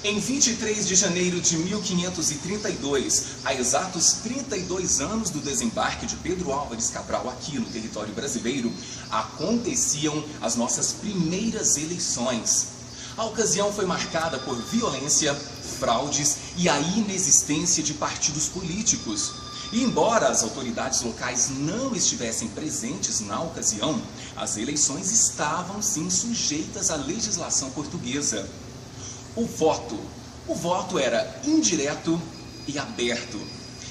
Em 23 de janeiro de 1532, há exatos 32 anos do desembarque de Pedro Álvares Cabral aqui no território brasileiro, aconteciam as nossas primeiras eleições. A ocasião foi marcada por violência, fraudes e a inexistência de partidos políticos. E embora as autoridades locais não estivessem presentes na ocasião, as eleições estavam sim sujeitas à legislação portuguesa. O voto era indireto e aberto.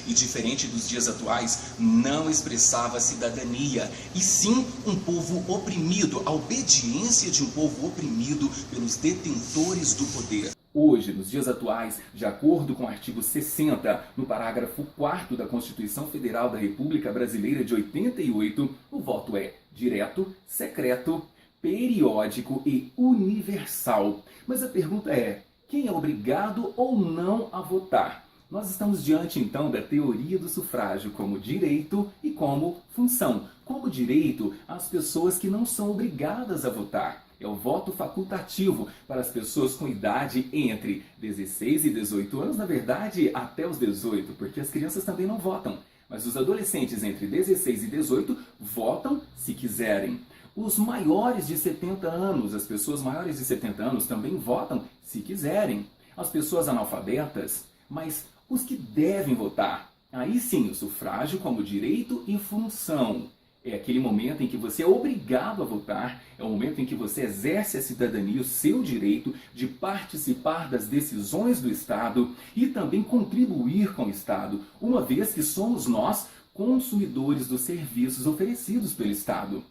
E diferente dos dias atuais, não expressava cidadania, e sim um povo oprimido, a obediência de um povo oprimido pelos detentores do poder. Hoje, nos dias atuais, de acordo com o artigo 60, no parágrafo 4º da Constituição Federal da República Brasileira de 88, o voto é direto, secreto, periódico e universal. Mas a pergunta é, quem é obrigado ou não a votar? Nós estamos diante, então, da teoria do sufrágio como direito e como função. Como direito, as pessoas que não são obrigadas a votar. É o voto facultativo para as pessoas com idade entre 16 e 18 anos, na verdade, até os 18, porque as crianças também não votam. Mas os adolescentes entre 16 e 18 votam se quiserem. Os maiores de 70 anos, as pessoas maiores de 70 anos também votam se quiserem. As pessoas analfabetas, mas os que devem votar. Aí sim, o sufrágio como direito e função. É aquele momento em que você é obrigado a votar, é o momento em que você exerce a cidadania, o seu direito de participar das decisões do Estado e também contribuir com o Estado, uma vez que somos nós consumidores dos serviços oferecidos pelo Estado.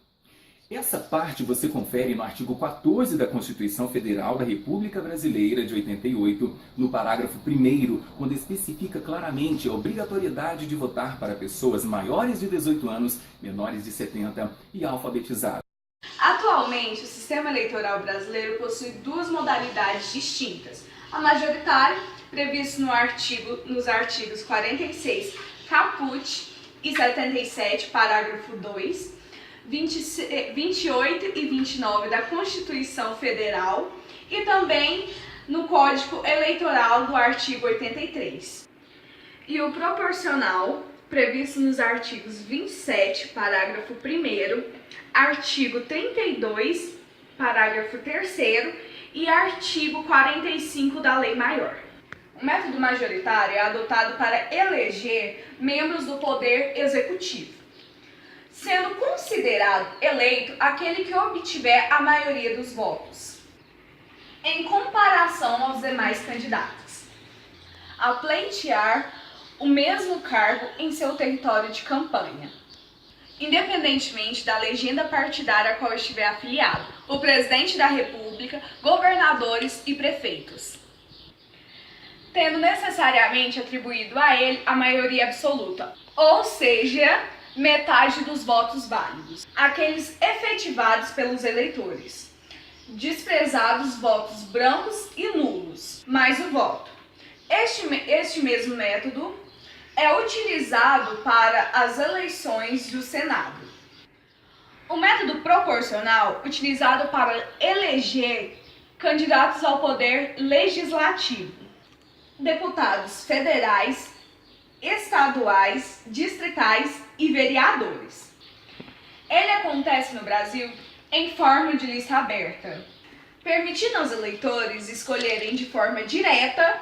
Essa parte você confere no artigo 14 da Constituição Federal da República Brasileira de 88, no parágrafo 1º, quando especifica claramente a obrigatoriedade de votar para pessoas maiores de 18 anos, menores de 70 e alfabetizadas. Atualmente, o sistema eleitoral brasileiro possui duas modalidades distintas. A majoritária, previsto nos artigos 46, caput, e 77, parágrafo 2, 28 e 29 da Constituição Federal e também no Código Eleitoral do artigo 83. E o proporcional, previsto nos artigos 27, parágrafo 1º, artigo 32, parágrafo 3º e artigo 45 da Lei Maior. O método majoritário é adotado para eleger membros do Poder Executivo, sendo considerado eleito aquele que obtiver a maioria dos votos, em comparação aos demais candidatos, a pleitear o mesmo cargo em seu território de campanha, independentemente da legenda partidária a qual estiver afiliado, o presidente da República, governadores e prefeitos, tendo necessariamente atribuído a ele a maioria absoluta, ou seja, metade dos votos válidos, aqueles efetivados pelos eleitores, desprezados votos brancos e nulos, mais o voto. Este mesmo método é utilizado para as eleições do Senado. O método proporcional, utilizado para eleger candidatos ao poder legislativo, deputados federais, estaduais, distritais e vereadores. Ele acontece no Brasil em forma de lista aberta, permitindo aos eleitores escolherem de forma direta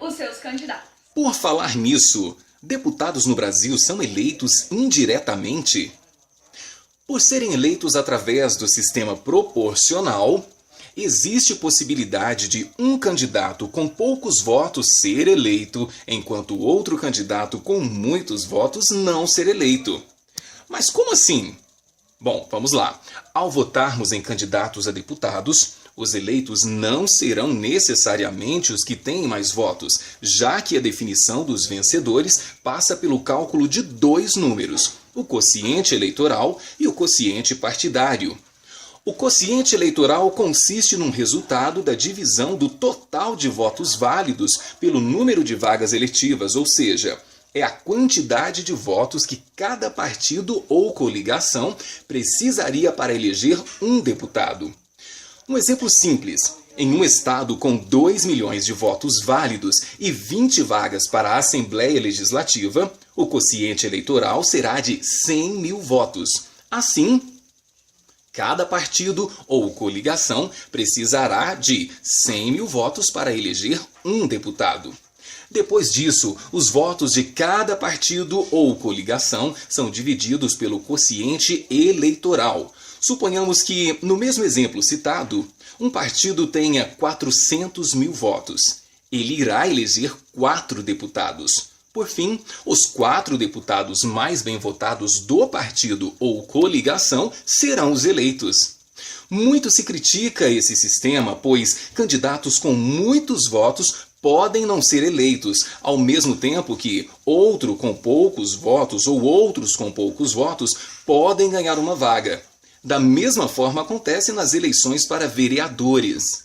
os seus candidatos. Por falar nisso, deputados no Brasil são eleitos indiretamente? Por serem eleitos através do sistema proporcional, existe possibilidade de um candidato com poucos votos ser eleito, enquanto o outro candidato com muitos votos não ser eleito. Mas como assim? Bom, vamos lá. Ao votarmos em candidatos a deputados, os eleitos não serão necessariamente os que têm mais votos, já que a definição dos vencedores passa pelo cálculo de dois números, o quociente eleitoral e o quociente partidário. O quociente eleitoral consiste num resultado da divisão do total de votos válidos pelo número de vagas eletivas, ou seja, é a quantidade de votos que cada partido ou coligação precisaria para eleger um deputado. Um exemplo simples. Em um estado com 2 milhões de votos válidos e 20 vagas para a Assembleia Legislativa, o quociente eleitoral será de 100 mil votos. Assim, cada partido ou coligação precisará de 100 mil votos para eleger um deputado. Depois disso, os votos de cada partido ou coligação são divididos pelo quociente eleitoral. Suponhamos que, no mesmo exemplo citado, um partido tenha 400 mil votos. Ele irá eleger 4 deputados. Por fim, os 4 deputados mais bem votados do partido ou coligação serão os eleitos. Muito se critica esse sistema, pois candidatos com muitos votos podem não ser eleitos, ao mesmo tempo que outro com poucos votos ou outros com poucos votos podem ganhar uma vaga. Da mesma forma acontece nas eleições para vereadores.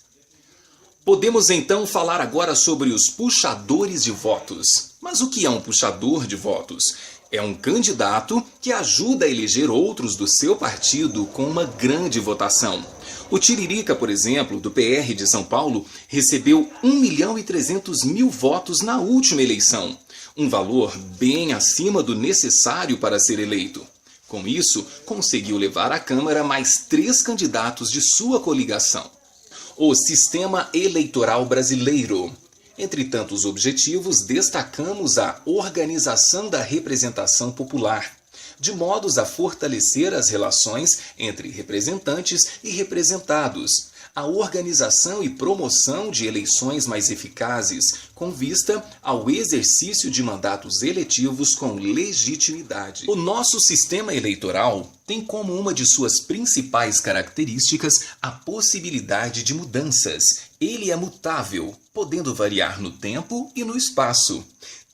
Podemos então falar agora sobre os puxadores de votos. Mas o que é um puxador de votos? É um candidato que ajuda a eleger outros do seu partido com uma grande votação. O Tiririca, por exemplo, do PR de São Paulo, recebeu 1.300.000 votos na última eleição, um valor bem acima do necessário para ser eleito. Com isso, conseguiu levar à Câmara mais 3 candidatos de sua coligação. O sistema eleitoral brasileiro. Entre tantos objetivos, destacamos a organização da representação popular, de modos a fortalecer as relações entre representantes e representados, a organização e promoção de eleições mais eficazes, com vista ao exercício de mandatos eletivos com legitimidade. O nosso sistema eleitoral tem como uma de suas principais características a possibilidade de mudanças. Ele é mutável, podendo variar no tempo e no espaço.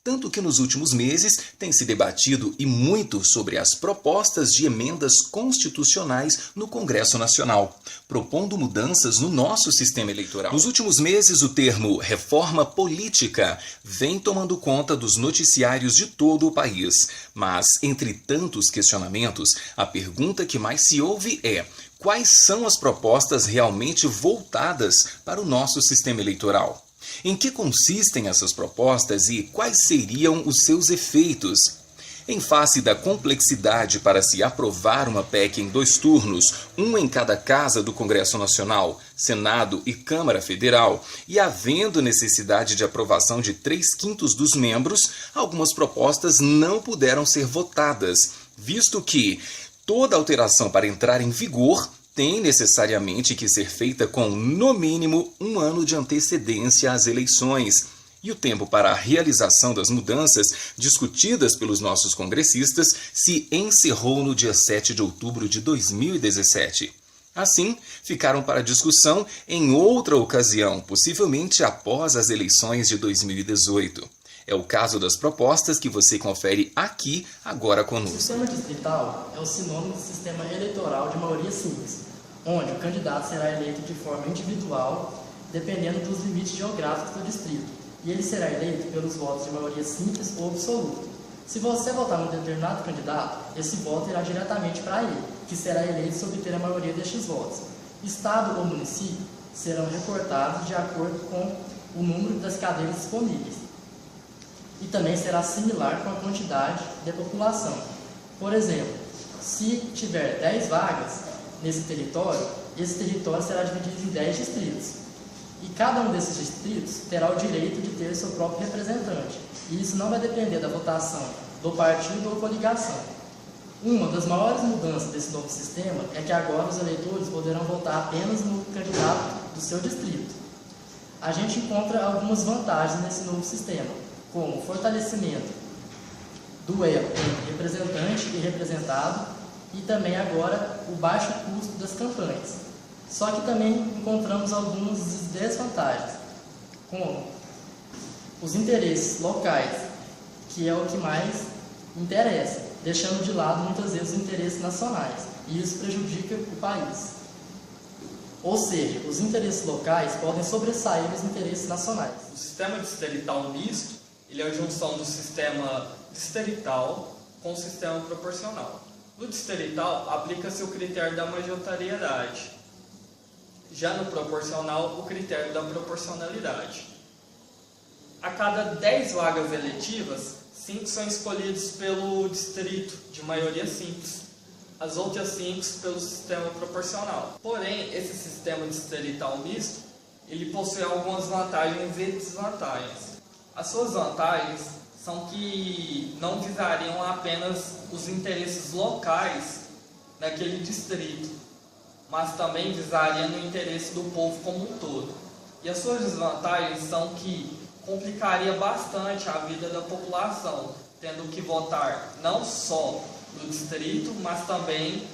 Tanto que nos últimos meses tem se debatido e muito sobre as propostas de emendas constitucionais no Congresso Nacional, propondo mudanças no nosso sistema eleitoral. Nos últimos meses, o termo reforma política vem tomando conta dos noticiários de todo o país. Mas, entre tantos questionamentos, a pergunta que mais se ouve é: quais são as propostas realmente voltadas para o nosso sistema eleitoral? Em que consistem essas propostas e quais seriam os seus efeitos? Em face da complexidade para se aprovar uma PEC em 2 turnos, um em cada casa do Congresso Nacional, Senado e Câmara Federal, e havendo necessidade de aprovação de 3/5 dos membros, algumas propostas não puderam ser votadas, visto que toda alteração para entrar em vigor tem necessariamente que ser feita com, no mínimo, 1 ano de antecedência às eleições. E o tempo para a realização das mudanças discutidas pelos nossos congressistas se encerrou no dia 7 de outubro de 2017. Assim, ficaram para discussão em outra ocasião, possivelmente após as eleições de 2018. É o caso das propostas que você confere aqui, agora conosco. O sistema distrital é o sinônimo do sistema eleitoral de maioria simples, onde o candidato será eleito de forma individual, dependendo dos limites geográficos do distrito, e ele será eleito pelos votos de maioria simples ou absoluta. Se você votar num determinado candidato, esse voto irá diretamente para ele, que será eleito se obter a maioria destes votos. Estado ou município serão recortados de acordo com o número das cadeiras disponíveis, e também será similar com a quantidade de população. Por exemplo, se tiver 10 vagas nesse território, esse território será dividido em 10 distritos. E cada um desses distritos terá o direito de ter seu próprio representante. E isso não vai depender da votação do partido ou coligação. Uma das maiores mudanças desse novo sistema é que agora os eleitores poderão votar apenas no candidato do seu distrito. A gente encontra algumas vantagens nesse novo sistema, como o fortalecimento do elo entre representante e representado, e também agora o baixo custo das campanhas. Só que também encontramos algumas desvantagens, como os interesses locais, que é o que mais interessa, deixando de lado muitas vezes os interesses nacionais, e isso prejudica o país. Ou seja, os interesses locais podem sobressair os interesses nacionais. O sistema distrital misto, ele é a junção do sistema distrital com o sistema proporcional. No distrital, aplica-se o critério da majoritariedade. Já no proporcional, o critério da proporcionalidade. A cada 10 vagas eletivas, 5 são escolhidos pelo distrito de maioria simples, as outras 5 pelo sistema proporcional. Porém, esse sistema distrital misto, ele possui algumas vantagens e desvantagens. As suas vantagens são que não visariam apenas os interesses locais daquele distrito, mas também visariam o interesse do povo como um todo. E as suas desvantagens são que complicaria bastante a vida da população, tendo que votar não só no distrito, mas também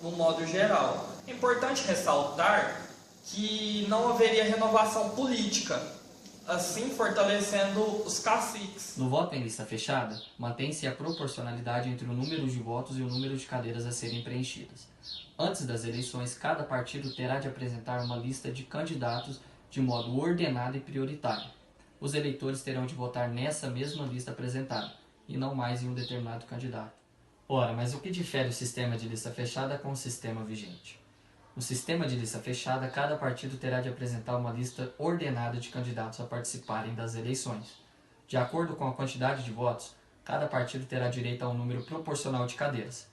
no modo geral. É importante ressaltar que não haveria renovação política, assim fortalecendo os caciques. No voto em lista fechada, mantém-se a proporcionalidade entre o número de votos e o número de cadeiras a serem preenchidas. Antes das eleições, cada partido terá de apresentar uma lista de candidatos de modo ordenado e prioritário. Os eleitores terão de votar nessa mesma lista apresentada, e não mais em um determinado candidato. Ora, mas o que difere o sistema de lista fechada com o sistema vigente? No sistema de lista fechada, cada partido terá de apresentar uma lista ordenada de candidatos a participarem das eleições. De acordo com a quantidade de votos, cada partido terá direito a um número proporcional de cadeiras.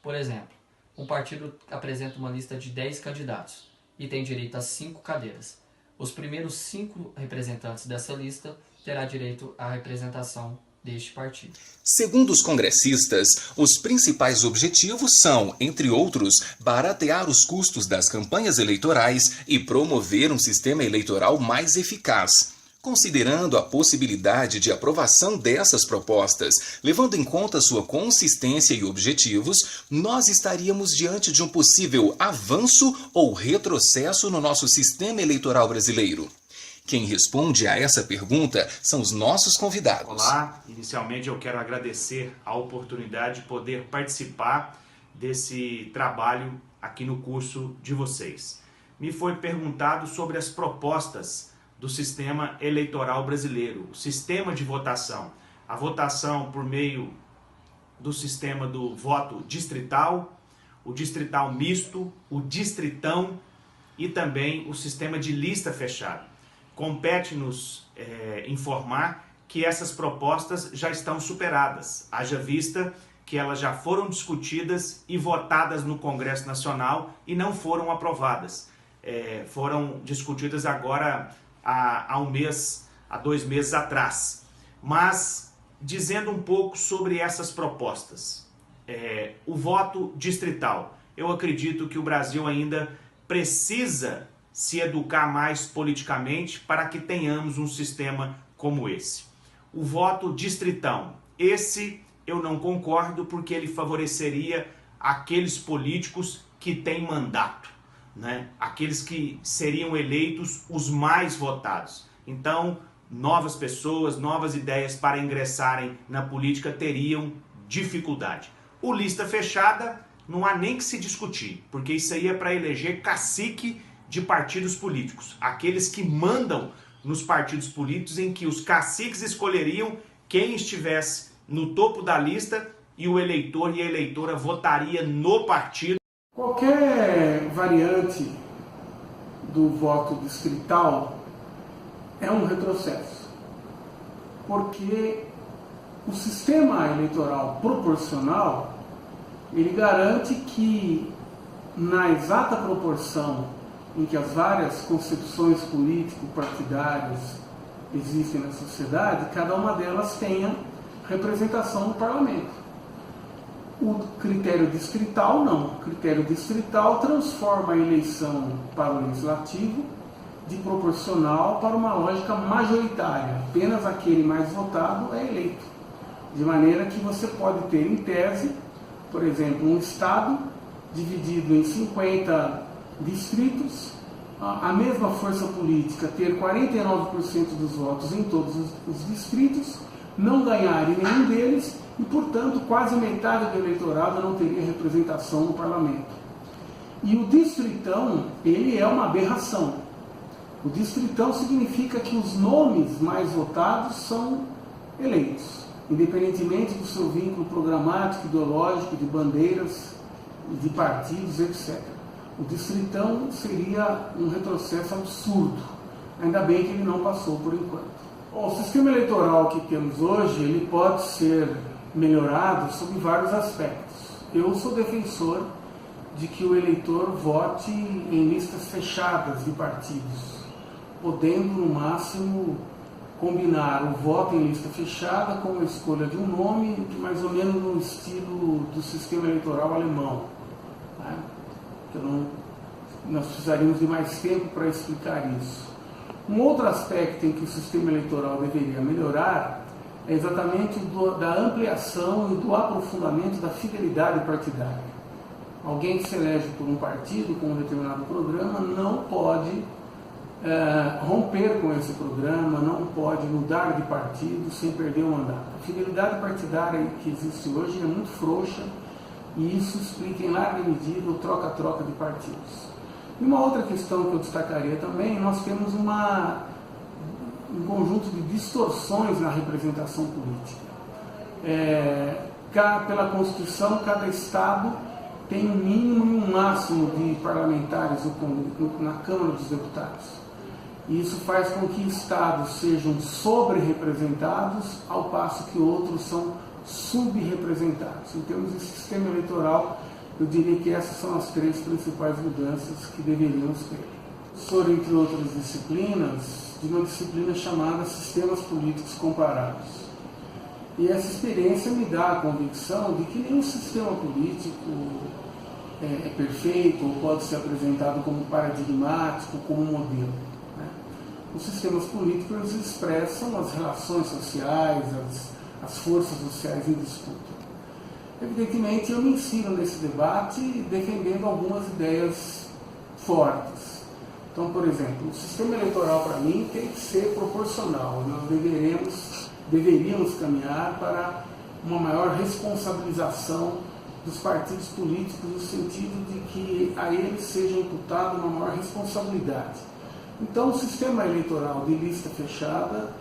Por exemplo, um partido apresenta uma lista de 10 candidatos e tem direito a 5 cadeiras. Os primeiros 5 representantes dessa lista terá direito à representação deste partido. Segundo os congressistas, os principais objetivos são, entre outros, baratear os custos das campanhas eleitorais e promover um sistema eleitoral mais eficaz. Considerando a possibilidade de aprovação dessas propostas, levando em conta sua consistência e objetivos, nós estaríamos diante de um possível avanço ou retrocesso no nosso sistema eleitoral brasileiro. Quem responde a essa pergunta são os nossos convidados. Olá, inicialmente eu quero agradecer a oportunidade de poder participar desse trabalho aqui no curso de vocês. Me foi perguntado sobre as propostas do sistema eleitoral brasileiro, o sistema de votação. A votação por meio do sistema do voto distrital, o distrital misto, o distritão e também o sistema de lista fechada. Compete-nos informar que essas propostas já estão superadas, haja vista que elas já foram discutidas e votadas no Congresso Nacional e não foram aprovadas. Foram discutidas agora há 2 meses atrás. Mas, dizendo um pouco sobre essas propostas, o voto distrital. Eu acredito que o Brasil ainda precisa se educar mais politicamente para que tenhamos um sistema como esse. O voto distritão, esse eu não concordo porque ele favoreceria aqueles políticos que têm mandato, né? Aqueles que seriam eleitos os mais votados. Então, novas pessoas, novas ideias para ingressarem na política teriam dificuldade. O lista fechada não há nem que se discutir, porque isso aí é para eleger cacique de partidos políticos, aqueles que mandam nos partidos políticos em que os caciques escolheriam quem estivesse no topo da lista e o eleitor e a eleitora votaria no partido. Qualquer variante do voto distrital é um retrocesso, porque o sistema eleitoral proporcional, ele garante que na exata proporção em que as várias concepções político-partidárias existem na sociedade, cada uma delas tenha representação no parlamento. O critério distrital não. O critério distrital transforma a eleição para o legislativo de proporcional para uma lógica majoritária. Apenas aquele mais votado é eleito. De maneira que você pode ter, em tese, por exemplo, um estado dividido em 50 distritos, a mesma força política ter 49% dos votos em todos os distritos, não ganhar em nenhum deles e, portanto, quase metade do eleitorado não teria representação no parlamento. E o distritão, ele é uma aberração. O distritão significa que os nomes mais votados são eleitos, independentemente do seu vínculo programático, ideológico, de bandeiras, de partidos, etc. O distritão seria um retrocesso absurdo. Ainda bem que ele não passou por enquanto. Bom, o sistema eleitoral que temos hoje, ele pode ser melhorado sob vários aspectos. Eu sou defensor de que o eleitor vote em listas fechadas de partidos, podendo, no máximo, combinar o voto em lista fechada com a escolha de um nome, mais ou menos no estilo do sistema eleitoral alemão. Né? Nós precisaríamos de mais tempo para explicar isso. Um outro aspecto em que o sistema eleitoral deveria melhorar é exatamente da ampliação e do aprofundamento da fidelidade partidária. Alguém que se elege por um partido com um determinado programa não pode romper com esse programa, não pode mudar de partido sem perder o mandato. A fidelidade partidária que existe hoje é muito frouxa e isso explica em larga medida o troca-troca de partidos. E uma outra questão que eu destacaria também, nós temos um conjunto de distorções na representação política. Pela Constituição, cada Estado tem um mínimo e um máximo de parlamentares na Câmara dos Deputados. E isso faz com que estados sejam sobre-representados, ao passo que outros são sub-representados. Em termos de sistema eleitoral, eu diria que essas são as três principais mudanças que deveríamos ter. Sobre, entre outras disciplinas, de uma disciplina chamada Sistemas Políticos Comparados. E essa experiência me dá a convicção de que nenhum sistema político é perfeito ou pode ser apresentado como paradigmático, como modelo. Né? Os sistemas políticos expressam as relações sociais, as forças sociais em disputa. Evidentemente, eu me insiro nesse debate defendendo algumas ideias fortes. Então, por exemplo, o sistema eleitoral, para mim, tem que ser proporcional. Nós deveríamos caminhar para uma maior responsabilização dos partidos políticos, no sentido de que a eles seja imputada uma maior responsabilidade. Então, o sistema eleitoral de lista fechada,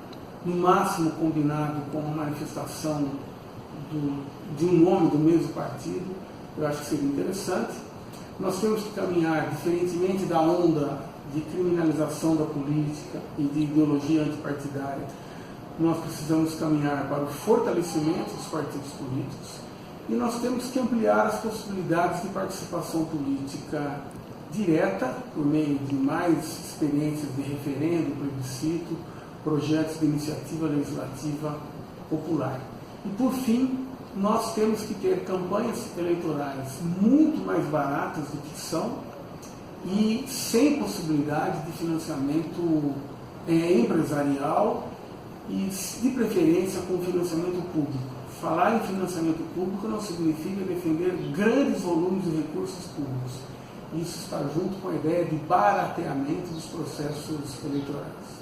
no máximo combinado com uma manifestação de um nome do mesmo partido, eu acho que seria interessante. Nós temos que caminhar, diferentemente da onda de criminalização da política e de ideologia antipartidária, nós precisamos caminhar para o fortalecimento dos partidos políticos e nós temos que ampliar as possibilidades de participação política direta, por meio de mais experiências de referendo, plebiscito, projetos de iniciativa legislativa popular. E, por fim, nós temos que ter campanhas eleitorais muito mais baratas do que são e sem possibilidade de financiamento empresarial e, de preferência, com financiamento público. Falar em financiamento público não significa defender grandes volumes de recursos públicos. Isso está junto com a ideia de barateamento dos processos eleitorais.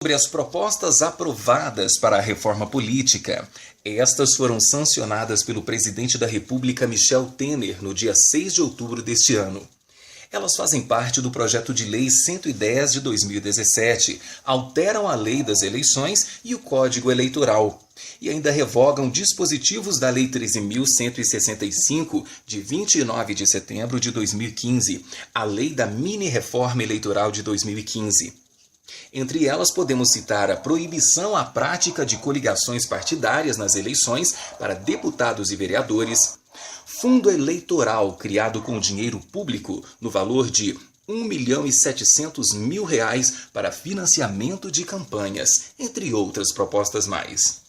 Sobre as propostas aprovadas para a reforma política. Estas foram sancionadas pelo presidente da República, Michel Temer, no dia 6 de outubro deste ano. Elas fazem parte do projeto de lei 110 de 2017, alteram a lei das eleições e o Código Eleitoral, e ainda revogam dispositivos da Lei 13.165, de 29 de setembro de 2015, a Lei da Mini-Reforma Eleitoral de 2015. Entre elas, podemos citar a proibição à prática de coligações partidárias nas eleições para deputados e vereadores, fundo eleitoral criado com dinheiro público no valor de R$ 1.700.000 para financiamento de campanhas, entre outras propostas mais.